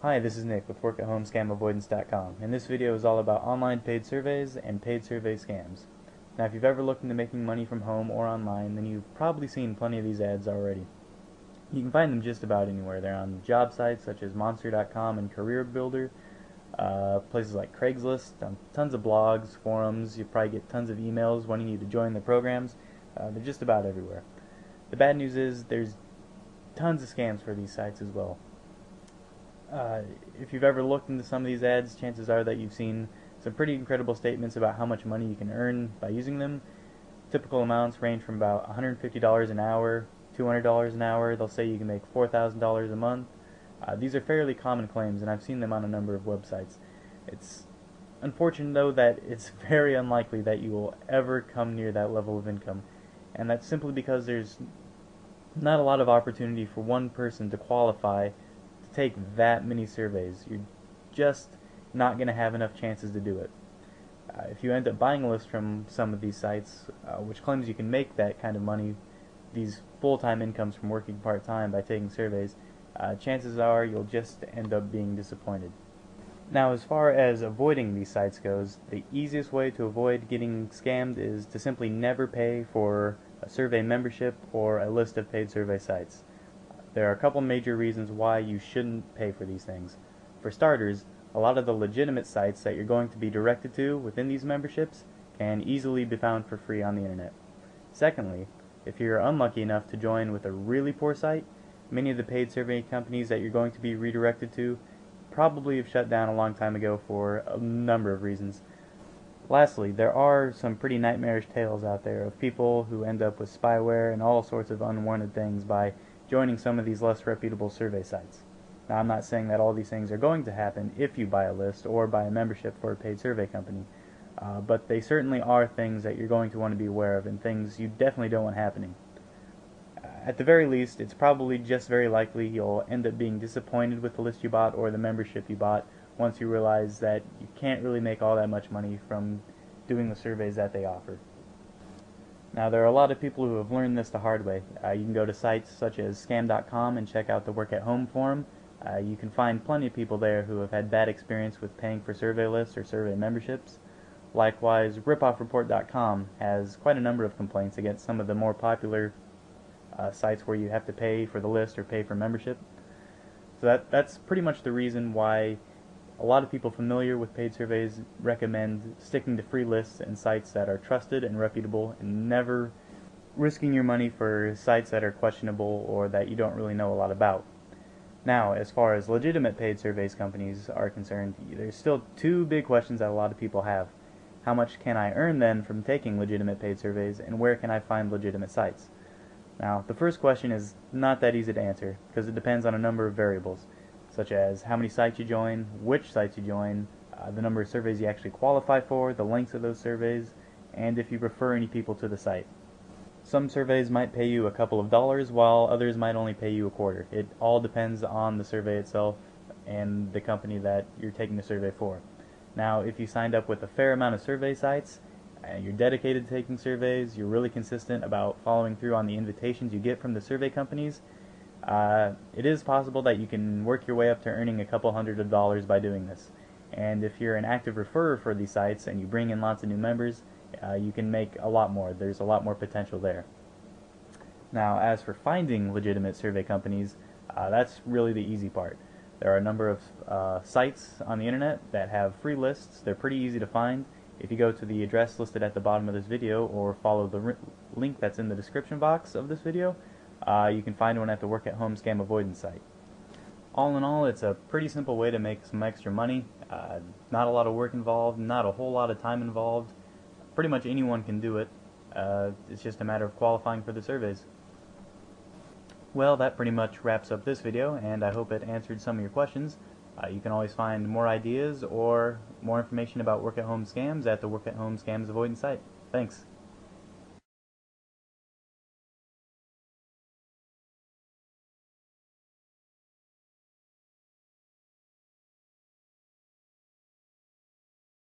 Hi, this is Nick with workathomescamavoidance.com, and this video is all about online paid surveys and paid survey scams. Now, if you've ever looked into making money from home or online, then you've probably seen plenty of these ads already. You can find them just about anywhere. They're on job sites such as monster.com and Career Builder, places like Craigslist, on tons of blogs, forums. You probably get tons of emails wanting you to join the programs. They're just about everywhere. The bad news is there's tons of scams for these sites as well. If you've ever looked into some of these ads, chances are that you've seen some pretty incredible statements about how much money you can earn by using them. Typical amounts range from about $150 an hour, $200 an hour. They'll say you can make $4,000 a month. These are fairly common claims, and I've seen them on a number of websites. It's unfortunate, though, that it's very unlikely that you will ever come near that level of income, and that's simply because there's not a lot of opportunity for one person to qualify to take that many surveys. You're just not going to have enough chances to do it. If you end up buying a list from some of these sites, which claims you can make that kind of money, these full-time incomes from working part-time by taking surveys, chances are you'll just end up being disappointed. Now, as far as avoiding these sites goes, the easiest way to avoid getting scammed is to simply never pay for a survey membership or a list of paid survey sites. There are a couple major reasons why you shouldn't pay for these things. For starters, a lot of the legitimate sites that you're going to be directed to within these memberships can easily be found for free on the internet. Secondly, if you're unlucky enough to join with a really poor site, many of the paid survey companies that you're going to be redirected to probably have shut down a long time ago for a number of reasons. Lastly, there are some pretty nightmarish tales out there of people who end up with spyware and all sorts of unwanted things by joining some of these less reputable survey sites. Now, I'm not saying that all these things are going to happen if you buy a list or buy a membership for a paid survey company, but they certainly are things that you're going to want to be aware of and things you definitely don't want happening. At the very least, it's probably just very likely you'll end up being disappointed with the list you bought or the membership you bought once you realize that you can't really make all that much money from doing the surveys that they offer. Now, there are a lot of people who have learned this the hard way. You can go to sites such as scam.com and check out the Work at Home forum. You can find plenty of people there who have had bad experience with paying for survey lists or survey memberships. Likewise, ripoffreport.com has quite a number of complaints against some of the more popular sites where you have to pay for the list or pay for membership. So that's pretty much the reason why a lot of people familiar with paid surveys recommend sticking to free lists and sites that are trusted and reputable, and never risking your money for sites that are questionable or that you don't really know a lot about. Now, as far as legitimate paid surveys companies are concerned, there's still two big questions that a lot of people have. How much can I earn then from taking legitimate paid surveys, and where can I find legitimate sites? Now, the first question is not that easy to answer because it depends on a number of variables, such as how many sites you join, which sites you join, the number of surveys you actually qualify for, the lengths of those surveys, and if you refer any people to the site. Some surveys might pay you a couple of dollars, while others might only pay you a quarter. It all depends on the survey itself and the company that you're taking the survey for. Now, if you signed up with a fair amount of survey sites, and you're dedicated to taking surveys, you're really consistent about following through on the invitations you get from the survey companies, it is possible that you can work your way up to earning a couple $100 by doing this. And if you're an active referrer for these sites and you bring in lots of new members, you can make a lot more. There's a lot more potential there. Now, as for finding legitimate survey companies, that's really the easy part. There are a number of sites on the internet that have free lists. They're pretty easy to find. If you go to the address listed at the bottom of this video or follow the link that's in the description box of this video, you can find one at the Work at Home Scam Avoidance site. All in all, it's a pretty simple way to make some extra money. Not a lot of work involved, not a whole lot of time involved. Pretty much anyone can do it. It's just a matter of qualifying for the surveys. Well, that pretty much wraps up this video, and I hope it answered some of your questions. You can always find more ideas or more information about Work at Home scams at the Work at Home Scams Avoidance site. Thanks.